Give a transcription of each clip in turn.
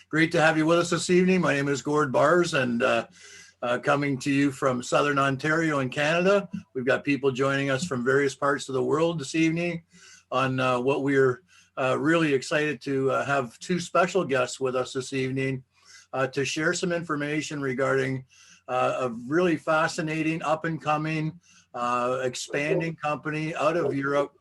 Great to have you with us this evening. My name is Gord Bars, and coming to you from Southern Ontario in Canada. We've got people joining us from various parts of the world this evening on what we're really excited to have two special guests with us this evening to share some information regarding a really fascinating, up-and-coming, expanding company out of Europe,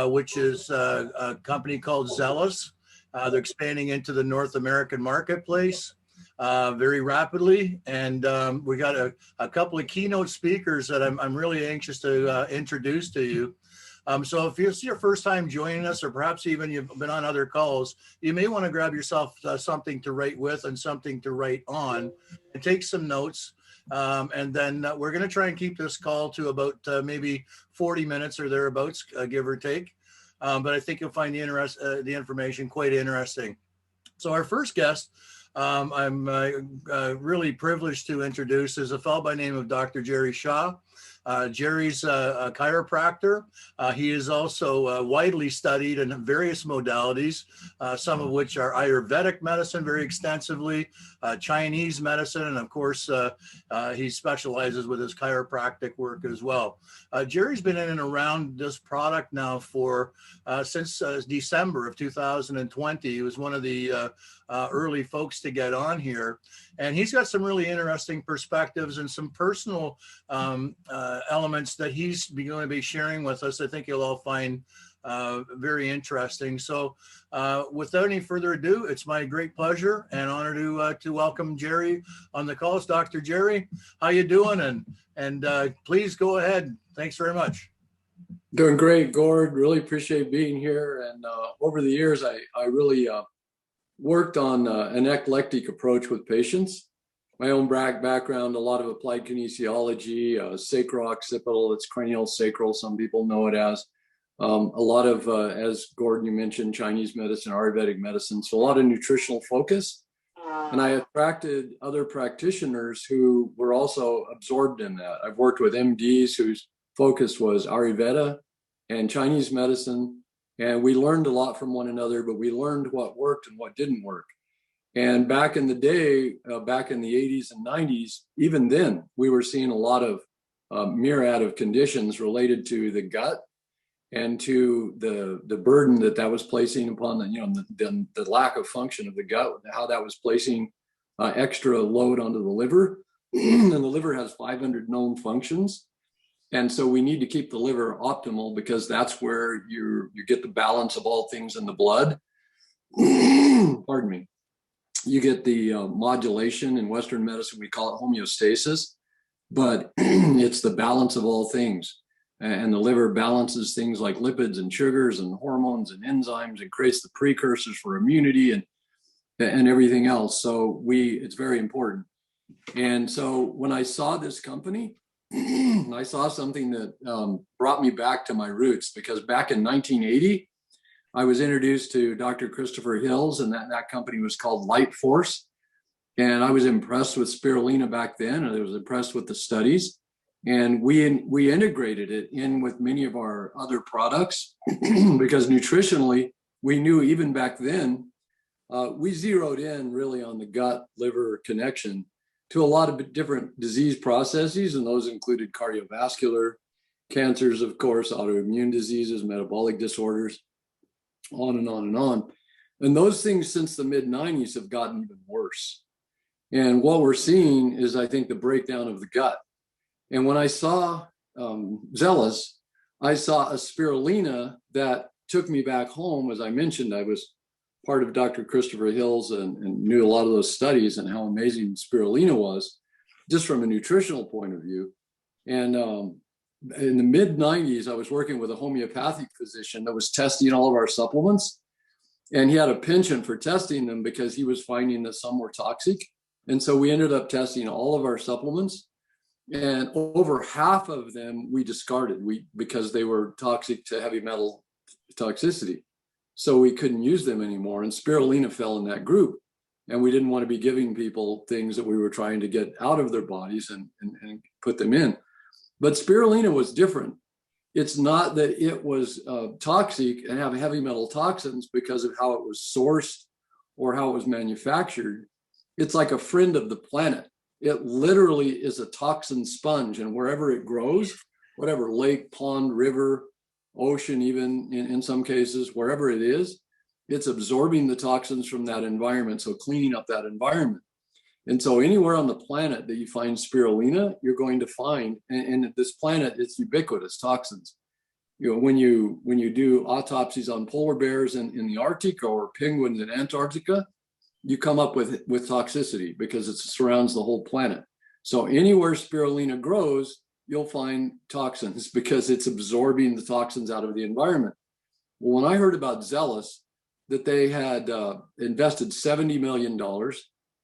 which is a company called Xelliss. They're expanding into the North American marketplace very rapidly. And we got a couple of keynote speakers that I'm really anxious to introduce to you. So if it's your first time joining us, or perhaps even you've been on other calls, you may want to grab yourself something to write with and something to write on and take some notes. And then we're going to try and keep this call to about maybe 40 minutes or thereabouts, give or take. But I think you'll find the information quite interesting. So our first guest, I'm really privileged to introduce, is a fellow by the name of Dr. Jerry Shaw. Jerry's a chiropractor. He is also widely studied in various modalities, some of which are Ayurvedic medicine very extensively, Chinese medicine, and of course, he specializes with his chiropractic work as well. Jerry's been in and around this product now for since December of 2020. He was one of the early folks to get on here, and he's got some really interesting perspectives and some personal elements that he's going to be sharing with us. I think you'll all find very interesting. So without any further ado, it's my great pleasure and honor to welcome Jerry on the call. It's Dr. Jerry. How you doing? And please go ahead. Thanks very much. Doing great, Gord. Really appreciate being here. And over the years, I really worked on an eclectic approach with patients. My own background, a lot of applied kinesiology, sacro-occipital, it's cranial sacral, some people know it as. A lot of, as Gordon, you mentioned, Chinese medicine, Ayurvedic medicine, so a lot of nutritional focus. And I attracted other practitioners who were also absorbed in that. I've worked with MDs whose focus was Ayurveda and Chinese medicine, and we learned a lot from one another, but we learned what worked and what didn't work. And back in the day, back in the 80s and 90s, even then, we were seeing a lot of myriad of conditions related to the gut and to the burden that was placing upon the lack of function of the gut, how that was placing extra load onto the liver. And the liver has 500 known functions. And so we need to keep the liver optimal because that's where you get the balance of all things in the blood. Pardon me. You get the modulation. In Western medicine, we call it homeostasis, but it's the balance of all things. And the liver balances things like lipids and sugars and hormones and enzymes and creates the precursors for immunity and everything else. So it's very important. And so when I saw this company, I saw something that brought me back to my roots, because back in 1980, I was introduced to Dr. Christopher Hills, and that company was called Light Force. And I was impressed with spirulina back then, and I was impressed with the studies. And we integrated it in with many of our other products because nutritionally, we knew even back then, we zeroed in really on the gut-liver connection to a lot of different disease processes, and those included cardiovascular, cancers, of course, autoimmune diseases, metabolic disorders, on and on and on. And those things since the mid-90s have gotten even worse. And what we're seeing is, I think, the breakdown of the gut. And when I saw Xelliss, I saw a spirulina that took me back home. As I mentioned, I was part of Dr. Christopher Hills and knew a lot of those studies and how amazing spirulina was, just from a nutritional point of view. And in the mid-90s, I was working with a homeopathic physician that was testing all of our supplements. And he had a penchant for testing them because he was finding that some were toxic. And so we ended up testing all of our supplements. And over half of them we discarded because they were toxic to heavy metal toxicity. So we couldn't use them anymore. And spirulina fell in that group. And we didn't want to be giving people things that we were trying to get out of their bodies and put them in. But spirulina was different. It's not that it was toxic and have heavy metal toxins because of how it was sourced or how it was manufactured, it's like a friend of the planet. It literally is a toxin sponge, and wherever it grows, whatever lake, pond, river, ocean, even in some cases, wherever it is, it's absorbing the toxins from that environment, so cleaning up that environment. And so anywhere on the planet that you find spirulina, you're going to find, and this planet, it's ubiquitous toxins. You know, when you do autopsies on polar bears in the Arctic or penguins in Antarctica, you come up with toxicity because it surrounds the whole planet. So anywhere spirulina grows, you'll find toxins because it's absorbing the toxins out of the environment. Well, when I heard about Xelliss, that they had invested $70 million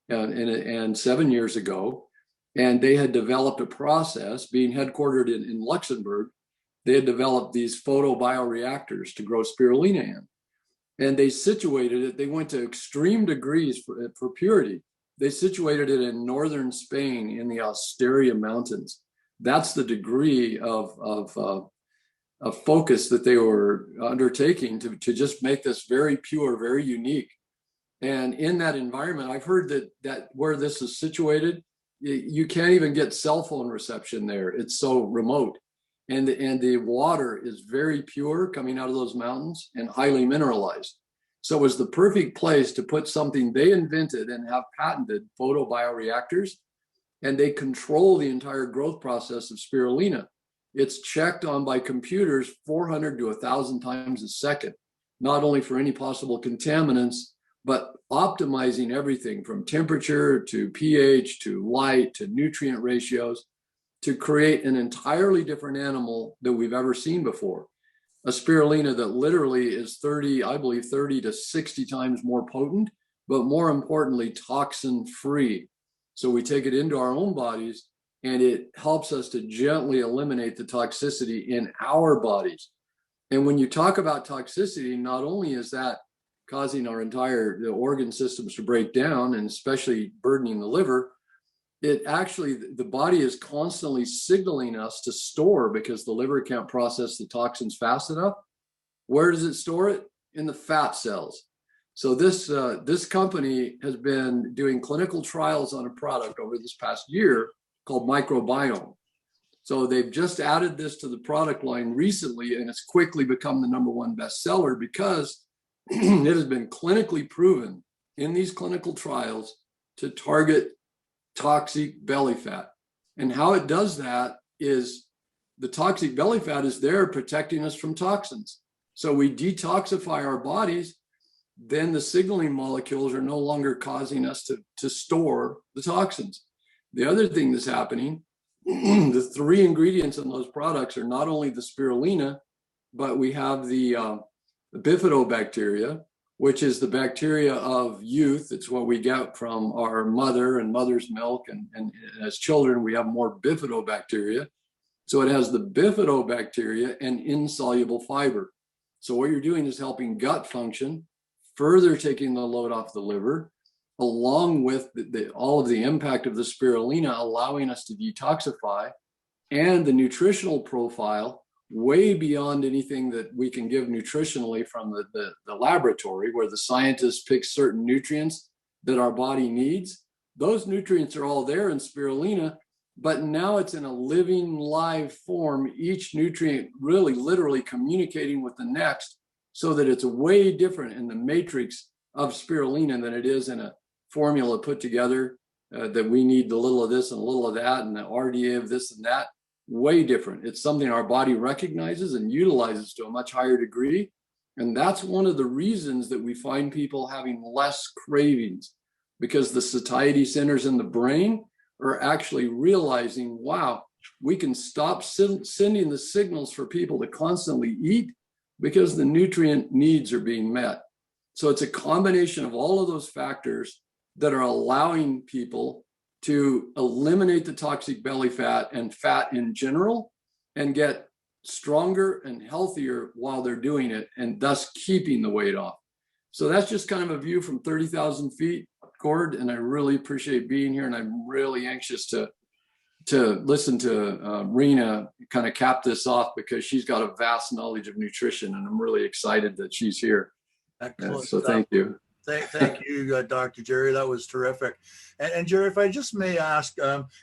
and 7 years ago, and they had developed a process, being headquartered in Luxembourg, they had developed these photobioreactors to grow spirulina in. And they situated it, they went to extreme degrees for purity. They situated it in northern Spain in the Asteria Mountains. That's the degree of focus that they were undertaking to just make this very pure, very unique. And in that environment, I've heard that where this is situated, you can't even get cell phone reception there. It's so remote. And the water is very pure coming out of those mountains and highly mineralized. So it was the perfect place to put something they invented and have patented, photobioreactors, and they control the entire growth process of spirulina. It's checked on by computers 400 to 1,000 times a second, not only for any possible contaminants, but optimizing everything from temperature to pH to light to nutrient ratios to create an entirely different animal that we've ever seen before. A spirulina that literally is 30 to 60 times more potent, but more importantly, toxin free. So we take it into our own bodies and it helps us to gently eliminate the toxicity in our bodies. And when you talk about toxicity, not only is that causing the organ systems to break down and especially burdening the liver, it actually, the body is constantly signaling us to store because the liver can't process the toxins fast enough. Where does it store it? In the fat cells. So this company has been doing clinical trials on a product over this past year called microbiome. So they've just added this to the product line recently, and it's quickly become the #1 bestseller because it has been clinically proven in these clinical trials to target toxic belly fat. And how it does that is the toxic belly fat is there protecting us from toxins. So we detoxify our bodies, then the signaling molecules are no longer causing us to store the toxins. The other thing that's happening, the 3 ingredients in those products are not only the spirulina, but we have the bifidobacteria, which is the bacteria of youth. It's what we get from our mother and mother's milk. And as children, we have more bifidobacteria. So it has the bifidobacteria and insoluble fiber. So what you're doing is helping gut function, further taking the load off the liver, along with all of the impact of the spirulina, allowing us to detoxify, and the nutritional profile way beyond anything that we can give nutritionally from the laboratory, where the scientists pick certain nutrients that our body needs. Those nutrients are all there in spirulina, but now it's in a living live form, each nutrient really literally communicating with the next, so that it's way different in the matrix of spirulina than it is in a formula put together that we need a little of this and a little of that and the RDA of this and that. Way different. It's something our body recognizes and utilizes to a much higher degree. And that's one of the reasons that we find people having less cravings, because the satiety centers in the brain are actually realizing, wow, we can stop sending the signals for people to constantly eat because the nutrient needs are being met. So it's a combination of all of those factors that are allowing people to eliminate the toxic belly fat and fat in general and get stronger and healthier while they're doing it, and thus keeping the weight off. So that's just kind of a view from 30,000 feet, Gord, and I really appreciate being here, and I'm really anxious to listen to Rena kind of cap this off, because she's got a vast knowledge of nutrition, and I'm really excited that she's here. Excellent So stuff. thank you. Thank you, Dr. Jerry. That was terrific. And Jerry, if I just may ask,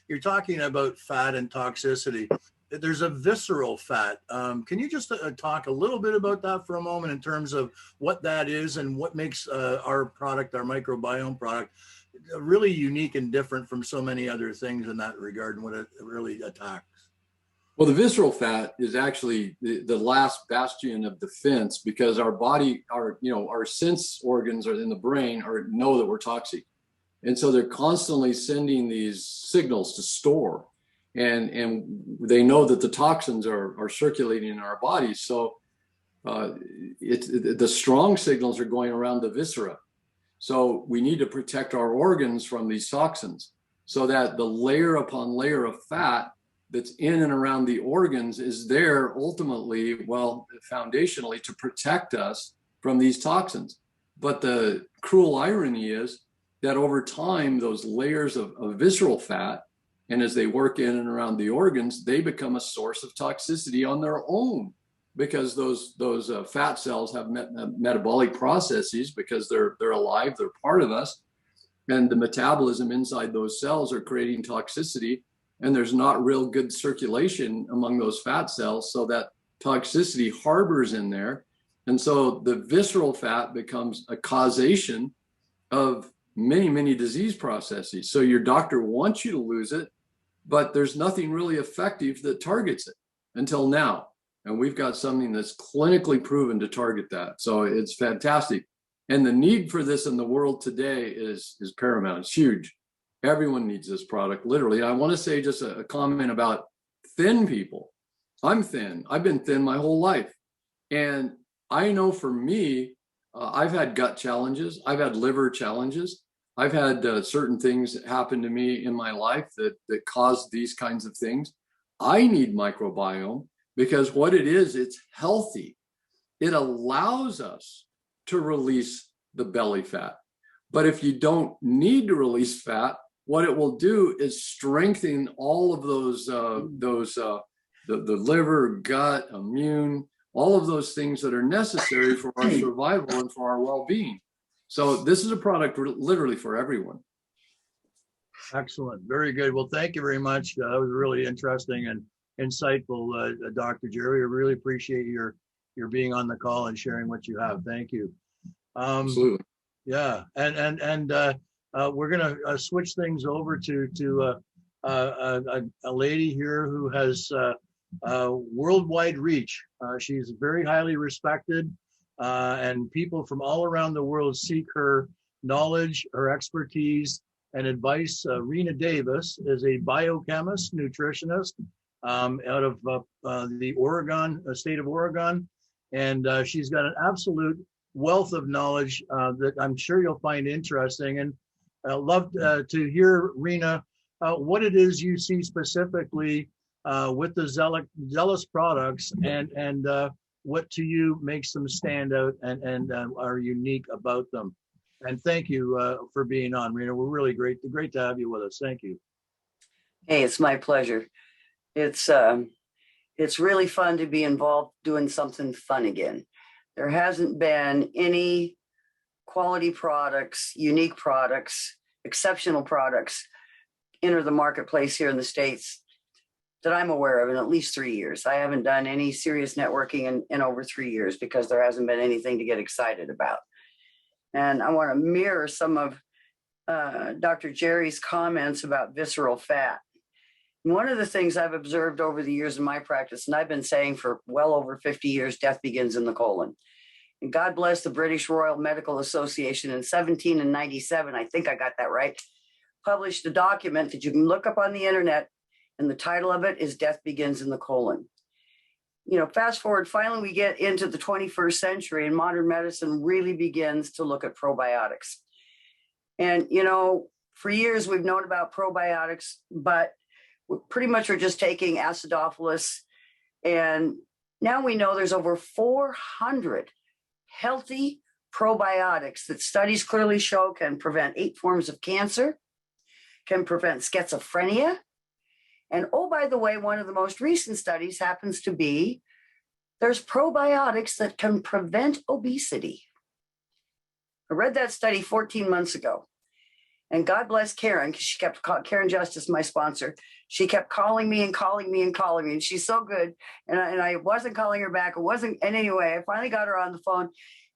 you're talking about fat and toxicity. There's a visceral fat. Can you just talk a little bit about that for a moment in terms of what that is and what makes our product, our microbiome product, really unique and different from so many other things in that regard and what it really attacks? Well, the visceral fat is actually the last bastion of defense, because our body, our sense organs are in the brain know that we're toxic. And so they're constantly sending these signals to store. And they know that the toxins are circulating in our bodies. So the strong signals are going around the viscera. So we need to protect our organs from these toxins, so that the layer upon layer of fat that's in and around the organs is there ultimately, foundationally, to protect us from these toxins. But the cruel irony is that over time, those layers of visceral fat, and as they work in and around the organs, they become a source of toxicity on their own, because those fat cells have metabolic processes, because they're alive, they're part of us, and the metabolism inside those cells are creating toxicity. And there's not real good circulation among those fat cells, so that toxicity harbors in there. And so the visceral fat becomes a causation of many, many disease processes. So your doctor wants you to lose it, but there's nothing really effective that targets it until now. And we've got something that's clinically proven to target that. So it's fantastic. And the need for this in the world today is paramount. It's huge. Everyone needs this product, literally. I want to say just a comment about thin people. I'm thin. I've been thin my whole life. And I know for me, I've had gut challenges. I've had liver challenges. I've had certain things that happen to me in my life that cause these kinds of things. I need microbiome, because what it is, it's healthy. It allows us to release the belly fat. But if you don't need to release fat, what it will do is strengthen all of those, the liver, gut, immune, all of those things that are necessary for our survival and for our well-being. So this is a product literally for everyone. Excellent. Very good. Well, thank you very much. That was really interesting and insightful, Dr. Jerry. I really appreciate your being on the call and sharing what you have. Thank you. Absolutely. Yeah, and we're going to switch things over to a lady here who has worldwide reach. She's very highly respected, and people from all around the world seek her knowledge, her expertise, and advice. Rena Davis is a biochemist, nutritionist out of the Oregon, state of Oregon, and she's got an absolute wealth of knowledge that I'm sure you'll find interesting. And I'd love to hear, Rena, what it is you see specifically with the Xelliss products, and what to you makes them stand out and are unique about them. And thank you for being on, Rena. We're really great to have you with us. Thank you. Hey, it's my pleasure. It's really fun to be involved doing something fun again. There hasn't been any quality products, unique products, exceptional products enter the marketplace here in the States that I'm aware of in at least 3 years. I haven't done any serious networking in over 3 years, because there hasn't been anything to get excited about. And I want to mirror some of Dr. Jerry's comments about visceral fat. One of the things I've observed over the years in my practice, and I've been saying for well over 50 years, death begins in the colon. And God bless the British Royal Medical Association in 1797, I think I got that right, published a document that you can look up on the internet, and the title of it is Death Begins in the Colon. You know, fast forward, finally we get into the 21st century, and modern medicine really begins to look at probiotics. And, you know, for years we've known about probiotics, but we pretty much are just taking acidophilus. And now we know there's over 400 healthy probiotics that studies clearly show can prevent 8 forms of cancer, can prevent schizophrenia. And oh, by the way, one of the most recent studies happens to be there's probiotics that can prevent obesity. I read that study 14 months ago. And God bless Karen, because she kept Karen Justice, my sponsor. She kept calling me and calling me and calling me. And she's so good. And I wasn't calling her back. And anyway, I finally got her on the phone.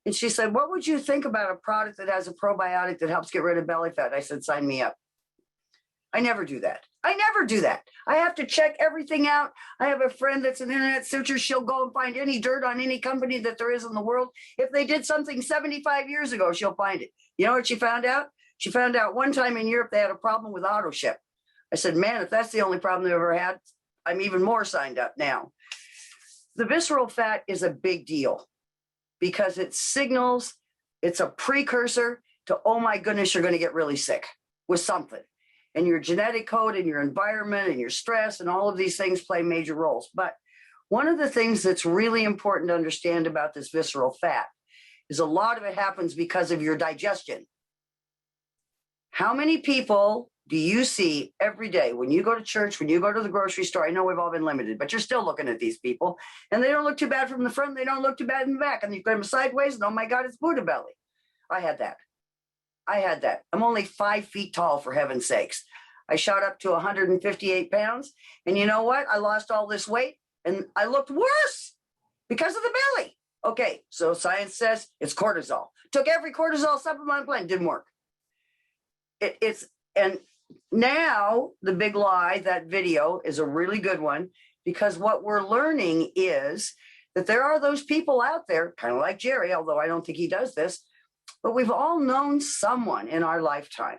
And she said, what would you think about a product that has a probiotic that helps get rid of belly fat? I said, sign me up. I never do that. I have to check everything out. I have a friend that's an internet searcher. She'll go and find any dirt on any company that there is in the world. If they did something 75 years ago, she'll find it. You know what she found out? She found out one time in Europe they had a problem with auto ship. I said, man, if that's the only problem they've ever had, I'm even more signed up now. The visceral fat is a big deal because it signals, it's a precursor to, oh my goodness, you're going to get really sick with something. And your genetic code and your environment and your stress and all of these things play major roles. But one of the things that's really important to understand about this visceral fat is a lot of it happens because of your digestion. How many people do you see every day when you go to church, when you go to the grocery store? I know we've all been limited, but you're still looking at these people and they don't look too bad from the front. They don't look too bad in the back. And you put them sideways and oh my God, it's Buddha belly. I had that. I'm only 5 feet tall, for heaven's sakes. I shot up to 158 pounds. And you know what? I lost all this weight and I looked worse because of the belly. Okay, so science says it's cortisol. Took every cortisol supplement on the planet, didn't work. And now the big lie, that video is a really good one, because what we're learning is that there are those people out there, kind of like Jerry, although I don't think he does this, but we've all known someone in our lifetime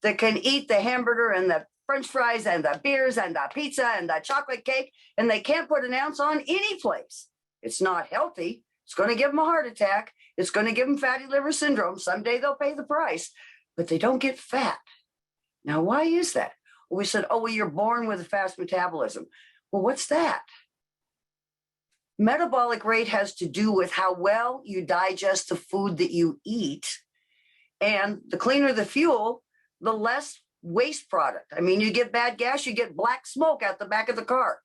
that can eat the hamburger and the French fries and the beers and the pizza and the chocolate cake, and they can't put an ounce on any place. It's not healthy. It's going to give them a heart attack. It's going to give them fatty liver syndrome. Someday they'll pay the price, but they don't get fat. Now, why is that? Well, we said, oh, well, you're born with a fast metabolism. Well, what's that? Metabolic rate has to do with how well you digest the food that you eat. And the cleaner the fuel, the less waste product. I mean, you get bad gas, you get black smoke out the back of the car.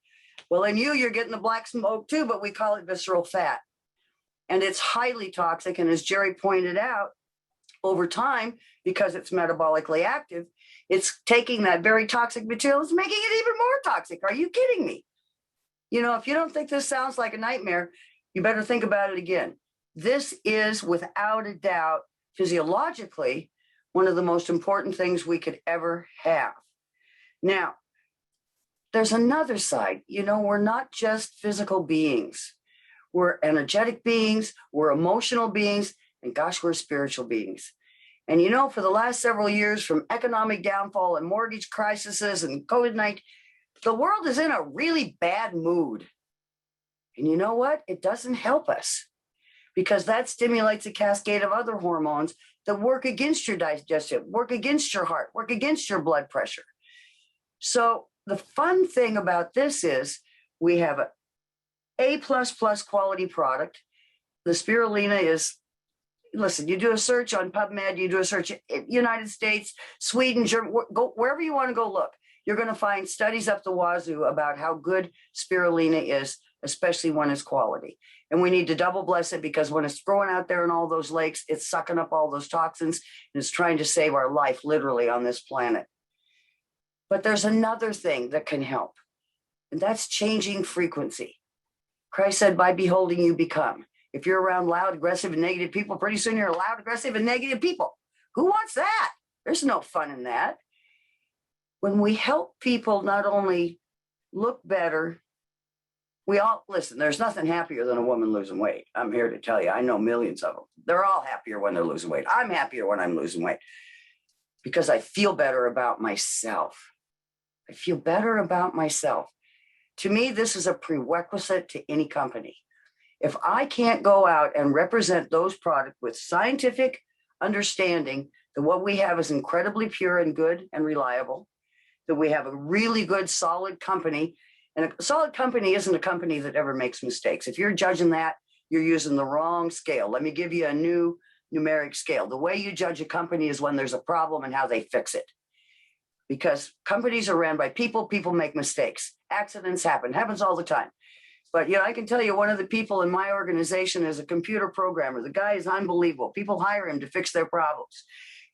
Well, in you're getting the black smoke too, but we call it visceral fat. And it's highly toxic. And as Jerry pointed out, over time, because it's metabolically active, it's taking that very toxic material, it's making it even more toxic. Are you kidding me? You know, if you don't think this sounds like a nightmare, you better think about it again. This is, without a doubt, physiologically, one of the most important things we could ever have. Now, there's another side. You know, we're not just physical beings. We're energetic beings, we're emotional beings, and gosh, we're spiritual beings. And you know, for the last several years, from economic downfall and mortgage crises and COVID-19, the world is in a really bad mood. And you know what? It doesn't help us, because that stimulates a cascade of other hormones that work against your digestion, work against your heart, work against your blood pressure. So the fun thing about this is we have a A++ quality product. The spirulina is, listen, you do a search on PubMed, you do a search in United States, Sweden, Germany, go wherever you want to go look. You're going to find studies up the wazoo about how good spirulina is, especially when it's quality. And we need to double bless it, because when it's growing out there in all those lakes, it's sucking up all those toxins and it's trying to save our life literally on this planet. But there's another thing that can help, and that's changing frequency. Christ said, by beholding you become. If you're around loud, aggressive, and negative people, pretty soon you're loud, aggressive, and negative people. Who wants that? There's no fun in that. When we help people not only look better, we all, listen, there's nothing happier than a woman losing weight. I'm here to tell you, I know millions of them. They're all happier when they're losing weight. I'm happier when I'm losing weight because I feel better about myself. I feel better about myself. To me, this is a prerequisite to any company. If I can't go out and represent those products with scientific understanding that what we have is incredibly pure and good and reliable, that we have a really good, solid company, and a solid company isn't a company that ever makes mistakes. If you're judging that, you're using the wrong scale. Let me give you a new numeric scale. The way you judge a company is when there's a problem and how they fix it. Because companies are ran by people, people make mistakes. Accidents happen, happens all the time. But I can tell you, one of the people in my organization is a computer programmer. The guy is unbelievable. People hire him to fix their problems.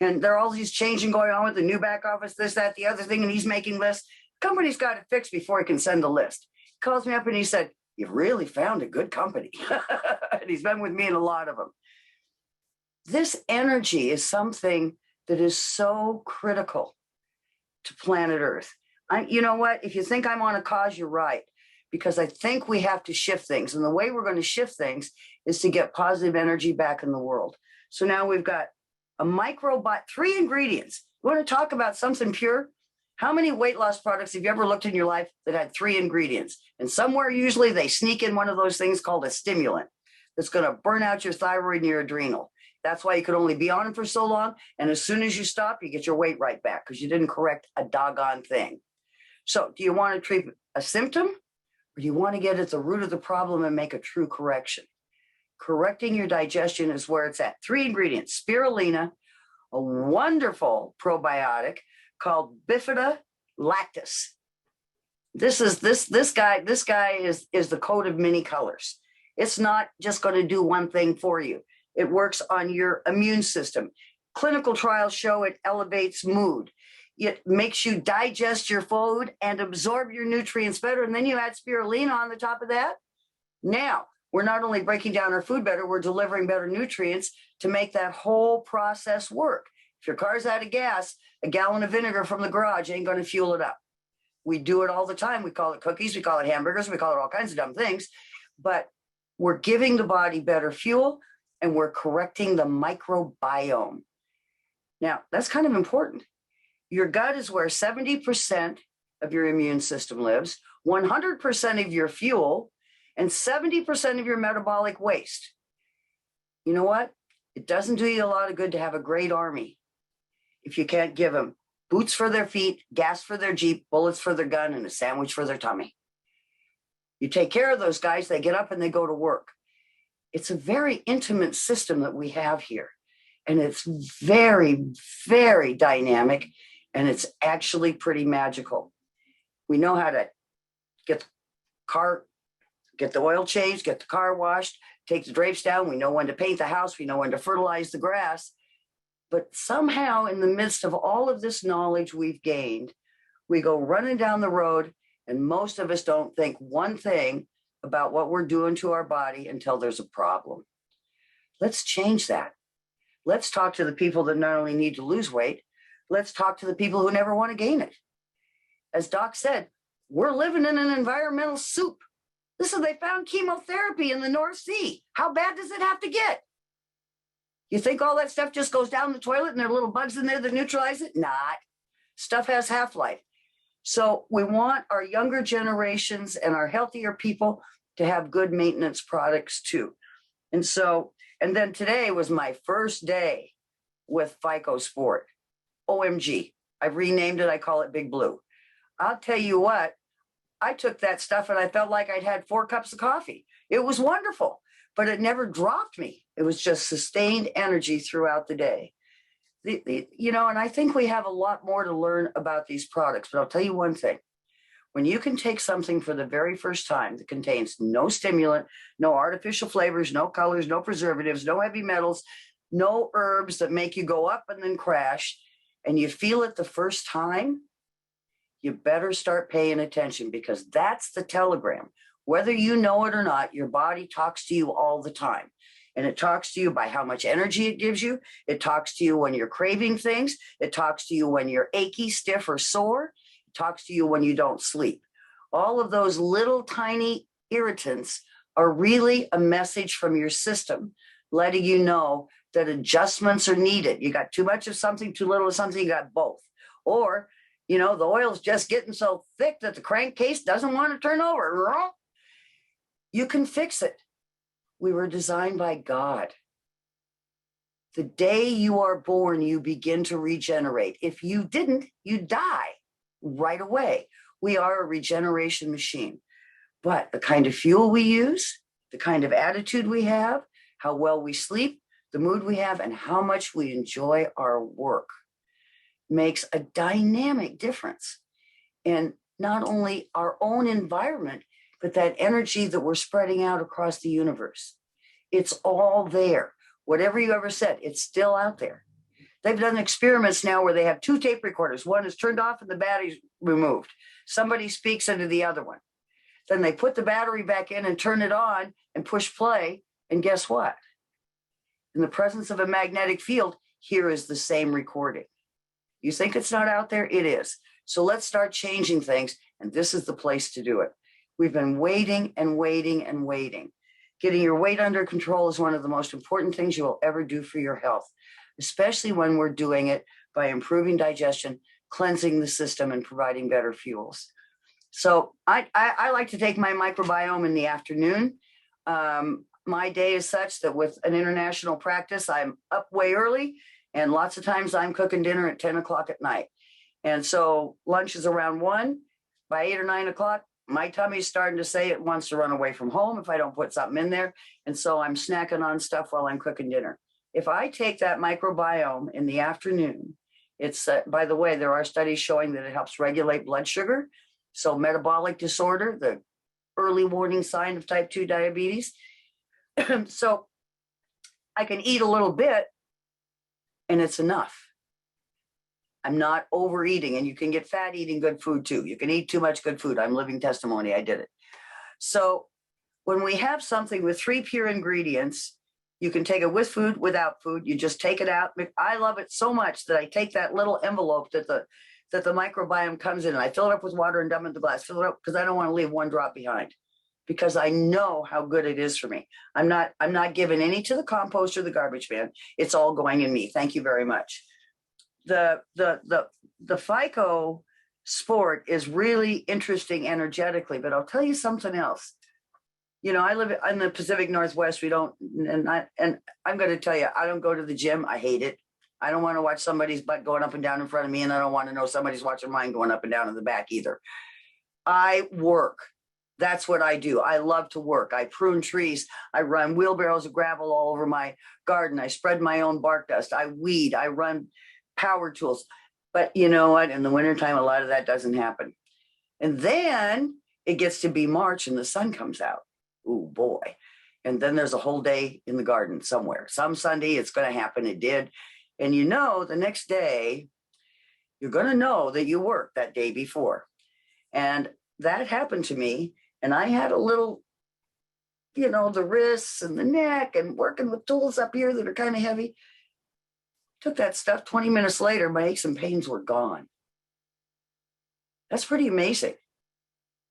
And there are all these changing going on with the new back office, this, that, the other thing, and he's making lists. Company's got it fixed before he can send a list. He calls me up and he said, "You've really found a good company." And he's been with me in a lot of them. This energy is something that is so critical to planet Earth. You know what? If you think I'm on a cause, you're right. Because I think we have to shift things. And the way we're going to shift things is to get positive energy back in the world. So now we've got a microbiome, 3 ingredients. You want to talk about something pure? How many weight loss products have you ever looked in your life that had 3 ingredients? And somewhere usually they sneak in one of those things called a stimulant that's going to burn out your thyroid and your adrenal. That's why you could only be on them for so long. And as soon as you stop, you get your weight right back because you didn't correct a doggone thing. So do you want to treat a symptom? Or do you want to get at the root of the problem and make a true correction? Correcting your digestion is where it's at. 3 ingredients: spirulina, a wonderful probiotic called Bifida lactis. This guy is the coat of many colors. It's not just going to do one thing for you. It works on your immune system. Clinical trials show it elevates mood. It makes you digest your food and absorb your nutrients better. And then you add spirulina on the top of that. Now, we're not only breaking down our food better, we're delivering better nutrients to make that whole process work. If your car's out of gas, a gallon of vinegar from the garage ain't going to fuel it up. We do it all the time. We call it cookies, we call it hamburgers, we call it all kinds of dumb things. But we're giving the body better fuel and we're correcting the microbiome. Now, that's kind of important. Your gut is where 70% of your immune system lives, 100% of your fuel, and 70% of your metabolic waste. You know what? It doesn't do you a lot of good to have a great army if you can't give them boots for their feet, gas for their Jeep, bullets for their gun, and a sandwich for their tummy. You take care of those guys, they get up and they go to work. It's a very intimate system that we have here. And it's very, very dynamic. And it's actually pretty magical. We know how to get the oil changed, get the car washed, take the drapes down. We know when to paint the house. We know when to fertilize the grass. But somehow in the midst of all of this knowledge we've gained, we go running down the road and most of us don't think one thing about what we're doing to our body until there's a problem. Let's change that. Let's talk to the people that not only need to lose weight, let's talk to the people who never want to gain it. As Doc said, we're living in an environmental soup. They found chemotherapy in the North Sea. How bad does it have to get? You think all that stuff just goes down the toilet and there are little bugs in there that neutralize it? Not. Stuff has half-life. So we want our younger generations and our healthier people to have good maintenance products too. And then today was my first day with FICO Sport. OMG. I've renamed it. I call it Big Blue. I'll tell you what, I took that stuff and I felt like I'd had 4 cups of coffee. It was wonderful, but it never dropped me. It was just sustained energy throughout the day. And I think we have a lot more to learn about these products, but I'll tell you one thing. When you can take something for the very first time that contains no stimulant, no artificial flavors, no colors, no preservatives, no heavy metals, no herbs that make you go up and then crash, and you feel it the first time, you better start paying attention because that's the telegram. Whether you know it or not, your body talks to you all the time. And it talks to you by how much energy it gives you. It talks to you when you're craving things. It talks to you when you're achy, stiff, or sore. It talks to you when you don't sleep. All of those little tiny irritants are really a message from your system letting you know that adjustments are needed. You got too much of something, too little of something, you got both. Or, the oil's just getting so thick that the crankcase doesn't want to turn over. You can fix it. We were designed by God. The day you are born, you begin to regenerate. If you didn't, you die right away. We are a regeneration machine. But the kind of fuel we use, the kind of attitude we have, how well we sleep, the mood we have, and how much we enjoy our work makes a dynamic difference in not only our own environment, but that energy that we're spreading out across the universe. It's all there. Whatever you ever said, it's still out there. They've done experiments now where they have 2 tape recorders. One is turned off and the battery's removed. Somebody speaks into the other one. Then they put the battery back in and turn it on and push play. And guess what? In the presence of a magnetic field, here is the same recording. You think it's not out there? It is. So let's start changing things. And this is the place to do it. We've been waiting and waiting and waiting. Getting your weight under control is one of the most important things you will ever do for your health, especially when we're doing it by improving digestion, cleansing the system, and providing better fuels. So I like to take my microbiome in the afternoon. My day is such that with an international practice, I'm up way early, and lots of times I'm cooking dinner at 10 o'clock at night. And so lunch is around 1. By 8 or 9 o'clock, my tummy's starting to say it wants to run away from home if I don't put something in there. And so I'm snacking on stuff while I'm cooking dinner. If I take that microbiome in the afternoon, it's, by the way, there are studies showing that it helps regulate blood sugar. So metabolic disorder, the early warning sign of type 2 diabetes. So I can eat a little bit and it's enough. I'm not overeating, and you can get fat eating good food too. You can eat too much good food. I'm living testimony. I did it. So when we have something with 3 pure ingredients, you can take it with food, without food. You just take it out. I love it so much that I take that little envelope that the microbiome comes in, and I fill it up with water and dump it in the glass. Fill it up because I don't want to leave 1 drop behind, because I know how good it is for me. I'm not giving any to the compost or the garbage bin. It's all going in me. Thank you very much. The FICO sport is really interesting energetically, but I'll tell you something else. You know, I live in the Pacific Northwest. We don't, and I'm going to tell you, I don't go to the gym. I hate it. I don't want to watch somebody's butt going up and down in front of me, and I don't want to know somebody's watching mine going up and down in the back either. I work. That's what I do. I love to work. I prune trees. I run wheelbarrows of gravel all over my garden. I spread my own bark dust. I weed. I run power tools. But you know what? In the wintertime, a lot of that doesn't happen. And then it gets to be March and the sun comes out. Oh boy. And then there's a whole day in the garden somewhere. Some Sunday it's going to happen. It did. And you know, the next day, you're going to know that you worked that day before. And that happened to me. And I had a little, you know, the wrists and the neck and working with tools up here that are kind of heavy. Took that stuff, 20 minutes later, my aches and pains were gone. That's pretty amazing,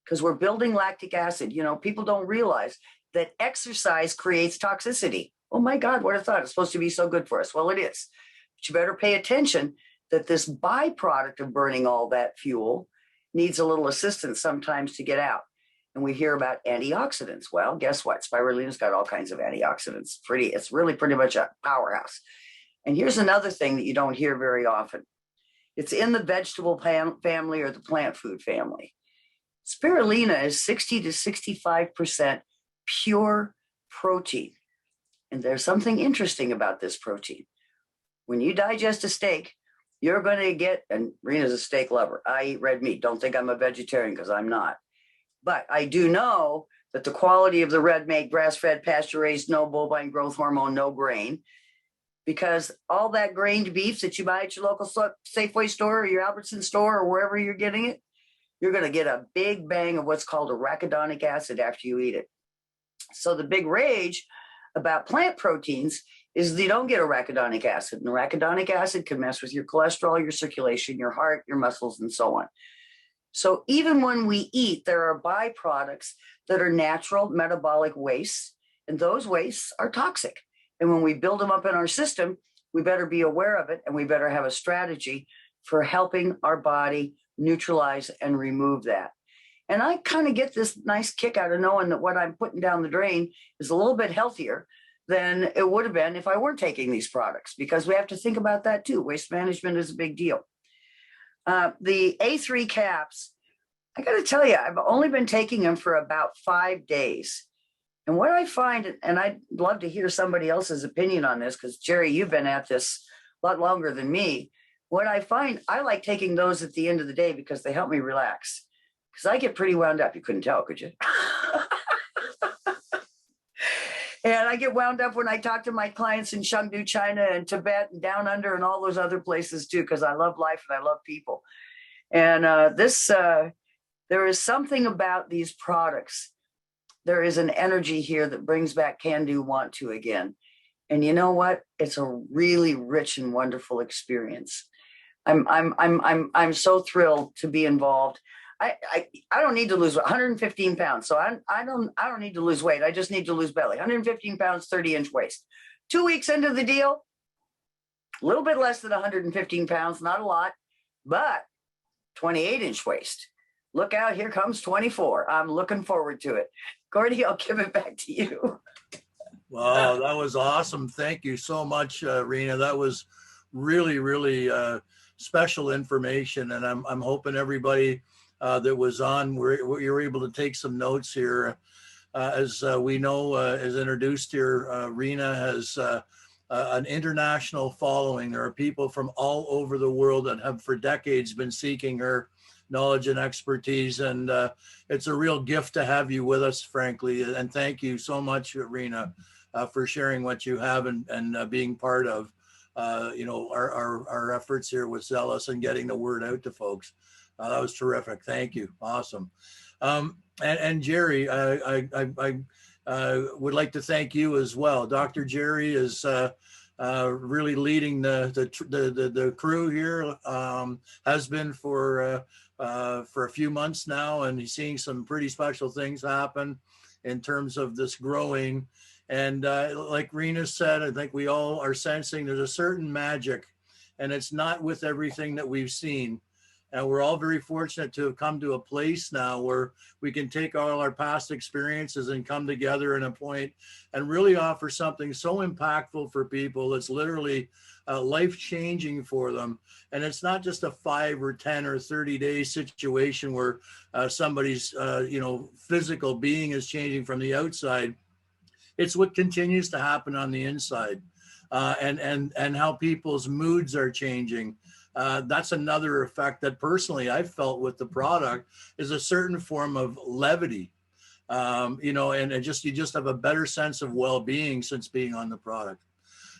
because we're building lactic acid. You know, people don't realize that exercise creates toxicity. Oh my God, what a thought. It's supposed to be so good for us. Well, it is. But you better pay attention that this byproduct of burning all that fuel needs a little assistance sometimes to get out. And we hear about antioxidants. Well, guess what? Spirulina's got all kinds of antioxidants. It's really pretty much a powerhouse. And here's another thing that you don't hear very often. It's in the vegetable family or the plant food family. Spirulina is 60 to 65% pure protein. And there's something interesting about this protein. When you digest a steak, you're going to get, and Rena's a steak lover. I eat red meat. Don't think I'm a vegetarian, because I'm not. But I do know that the quality of the red meat, grass-fed, pasture-raised, no bovine growth hormone, no grain, because all that grained beef that you buy at your local Safeway store or your Albertson store or wherever you're getting it, you're going to get a big bang of what's called arachidonic acid after you eat it. So the big rage about plant proteins is you don't get arachidonic acid. And arachidonic acid can mess with your cholesterol, your circulation, your heart, your muscles, and so on. So even when we eat, there are byproducts that are natural metabolic wastes, and those wastes are toxic. And when we build them up in our system, we better be aware of it, and we better have a strategy for helping our body neutralize and remove that. And I kind of get this nice kick out of knowing that what I'm putting down the drain is a little bit healthier than it would have been if I weren't taking these products, because we have to think about that too. Waste management is a big deal. The A3 caps, I got to tell you, I've only been taking them for about 5 days. And what I find, and I'd love to hear somebody else's opinion on this, because Jerry, you've been at this a lot longer than me. What I find, I like taking those at the end of the day because they help me relax. Because I get pretty wound up. You couldn't tell, could you? And I get wound up when I talk to my clients in Chengdu, China, and Tibet, and down under, and all those other places too, because I love life and I love people. And there is something about these products. There is an energy here that brings back can do, want to again. And you know what? It's a really rich and wonderful experience. I'm so thrilled to be involved. I don't need to lose 115 pounds. So I don't need to lose weight. I just need to lose belly. 115 pounds, 30-inch waist. 2 weeks into the deal, a little bit less than 115 pounds, not a lot, but 28-inch waist. Look out, here comes 24. I'm looking forward to it. Gordy, I'll give it back to you. Wow, that was awesome. Thank you so much, Rena. That was really, really special information. And I'm hoping everybody that was on, you're able to take some notes here. As we know, as introduced here, Rena has an international following. There are people from all over the world that have for decades been seeking her knowledge and expertise. And it's a real gift to have you with us, frankly. And thank you so much, Rena, for sharing what you have and being part of, our efforts here with Xelliss and getting the word out to folks. That was terrific. Thank you. Awesome. And Jerry, I would like to thank you as well. Dr. Jerry is really leading the crew here, has been for a few months now, and he's seeing some pretty special things happen in terms of this growing. And like Rena said, I think we all are sensing there's a certain magic, and it's not with everything that we've seen. And we're all very fortunate to have come to a place now where we can take all our past experiences and come together in a point and really offer something so impactful for people that's literally life-changing for them. And it's not just a 5 or 10 or 30-day situation where somebody's physical being is changing from the outside. It's what continues to happen on the inside, and how people's moods are changing. That's another effect that personally I felt with the product, is a certain form of levity, and you just have a better sense of well-being since being on the product.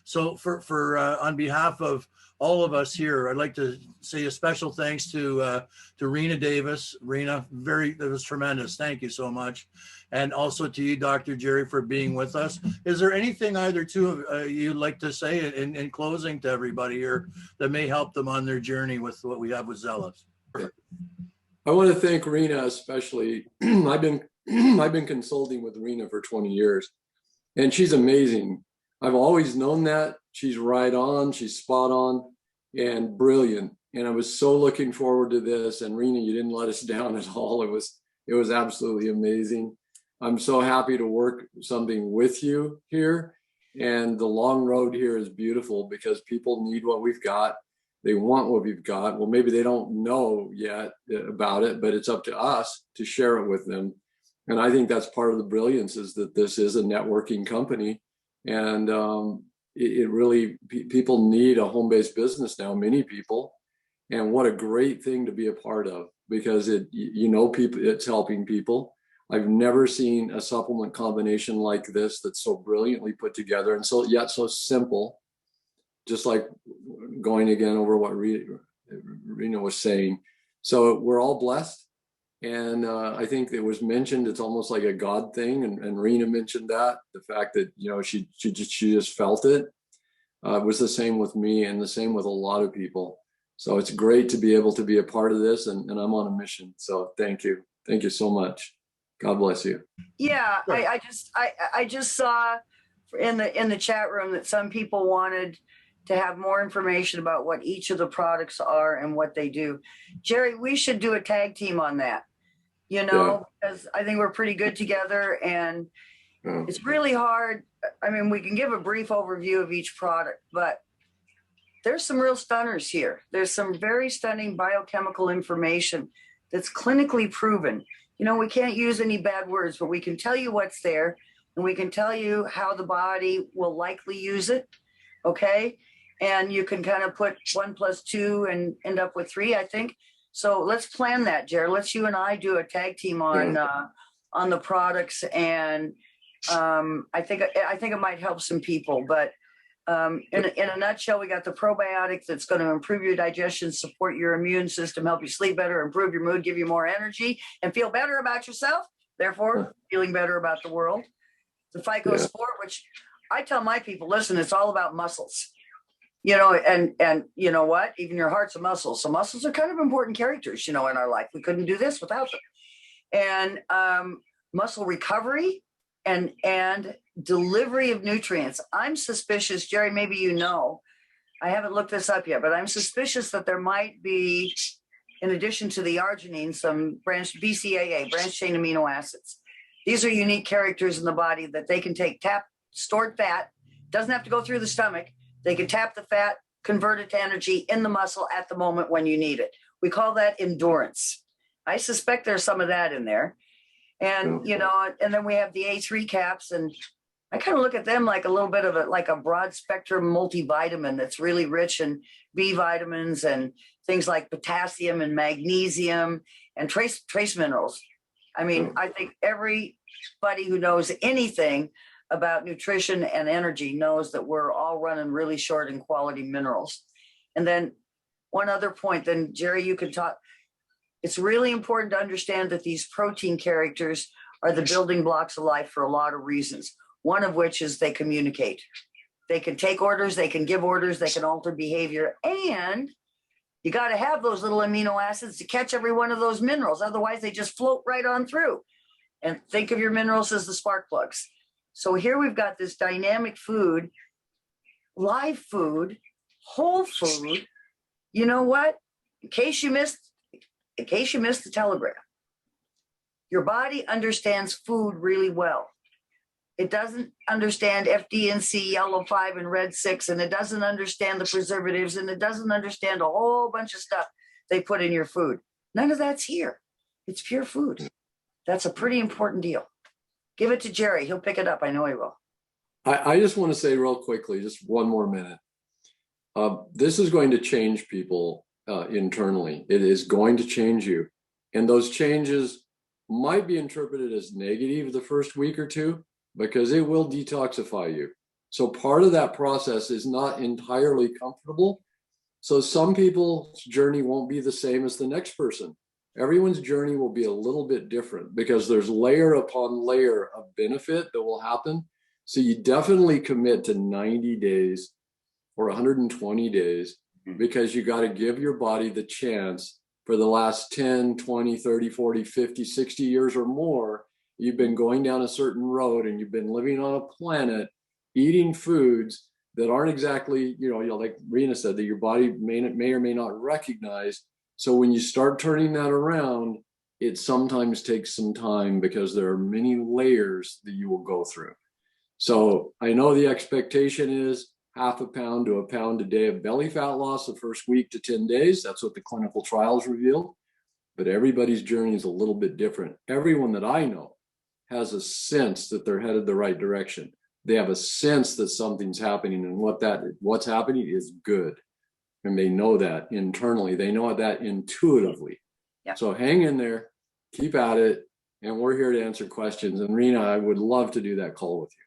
So for on behalf of all of us here, I'd like to say a special thanks to Rena Davis. Rena, that was tremendous. Thank you so much. And also to you, Dr. Jerry, for being with us. Is there anything either two of you'd like to say in closing to everybody here that may help them on their journey with what we have with Xelliss? I want to thank Rena especially. I've been consulting with Rena for 20 years, and she's amazing. I've always known that. She's right on, she's spot on, and brilliant. And I was so looking forward to this. And Rena, you didn't let us down at all. It was absolutely amazing. I'm so happy to work something with you here. And the long road here is beautiful because people need what we've got. They want what we've got. Well, maybe they don't know yet about it, but it's up to us to share it with them. And I think that's part of the brilliance, is that this is a networking company. And it really, people need a home-based business now, many people. And what a great thing to be a part of, because people, it's helping people. I've never seen a supplement combination like this that's so brilliantly put together and yet so simple. Just like going again over what Rena was saying. So we're all blessed. And I think it was mentioned, it's almost like a God thing. And Rena mentioned that, the fact that, she just felt it. It was the same with me and the same with a lot of people. So it's great to be able to be a part of this, and I'm on a mission. So thank you. Thank you so much. God bless you. Yeah, I just saw in the chat room that some people wanted to have more information about what each of the products are and what they do. Jerry, we should do a tag team on that, because I think we're pretty good together, and it's really hard. I mean, we can give a brief overview of each product, but there's some real stunners here. There's some very stunning biochemical information that's clinically proven. We can't use any bad words, but we can tell you what's there, and we can tell you how the body will likely use it. Okay. And you can kind of put 1 + 2 and end up with 3, I think. So let's plan that, Jared. Let's you and I do a tag team on the products, and I think it might help some people, but in a nutshell, we got the probiotic that's going to improve your digestion, support your immune system, help you sleep better, improve your mood, give you more energy, and feel better about yourself. Therefore, feeling better about the world. The Phycosport, which I tell my people, listen, it's all about muscles. You know, and you know what? Even your heart's a muscle. So muscles are kind of important characters, you know, in our life. We couldn't do this without them. And muscle recovery and delivery of nutrients. I'm suspicious, Jerry, maybe you know, I haven't looked this up yet, but I'm suspicious that there might be, in addition to the arginine, some BCAA, branched chain amino acids. These are unique characters in the body that they can tap stored fat, doesn't have to go through the stomach. They can tap the fat, convert it to energy in the muscle at the moment when you need it. We call that endurance. I suspect there's some of that in there. And, you know, and then we have the A3 caps, and I kind of look at them like a little bit of a broad spectrum multivitamin that's really rich in B vitamins and things like potassium and magnesium and trace minerals. I mean, I think everybody who knows anything about nutrition and energy knows that we're all running really short in quality minerals. And then one other point, then Jerry, you can talk. It's really important to understand that these protein characters are the building blocks of life for a lot of reasons. One of which is they communicate. They can take orders, they can give orders, they can alter behavior, and you got to have those little amino acids to catch every one of those minerals. Otherwise, they just float right on through. And think of your minerals as the spark plugs. So here we've got this dynamic food, live food, whole food. You know what? In case you missed the telegram, your body understands food really well. It doesn't understand FD&C, yellow 5 and red 6, and it doesn't understand the preservatives, and it doesn't understand a whole bunch of stuff they put in your food. None of that's here. It's pure food. That's a pretty important deal. Give it to Jerry. He'll pick it up. I know he will. I just want to say real quickly, just one more minute. This is going to change people internally. It is going to change you. And those changes might be interpreted as negative the first week or two, because it will detoxify you. So part of that process is not entirely comfortable. So some people's journey won't be the same as the next person. Everyone's journey will be a little bit different because there's layer upon layer of benefit that will happen. So you definitely commit to 90 days or 120 days because you got to give your body the chance for the last 10, 20, 30, 40, 50, 60 years or more. You've been going down a certain road and you've been living on a planet, eating foods that aren't exactly, like Rena said, that your body may or may not recognize. So when you start turning that around, it sometimes takes some time because there are many layers that you will go through. So I know the expectation is half a pound to a pound a day of belly fat loss the first week to 10 days. That's what the clinical trials reveal. But everybody's journey is a little bit different. Everyone that I know has a sense that they're headed the right direction. They have a sense that something's happening, and what's happening is good. And they know that internally. They know that intuitively. Yeah. So hang in there, keep at it, and we're here to answer questions. And Rena, I would love to do that call with you.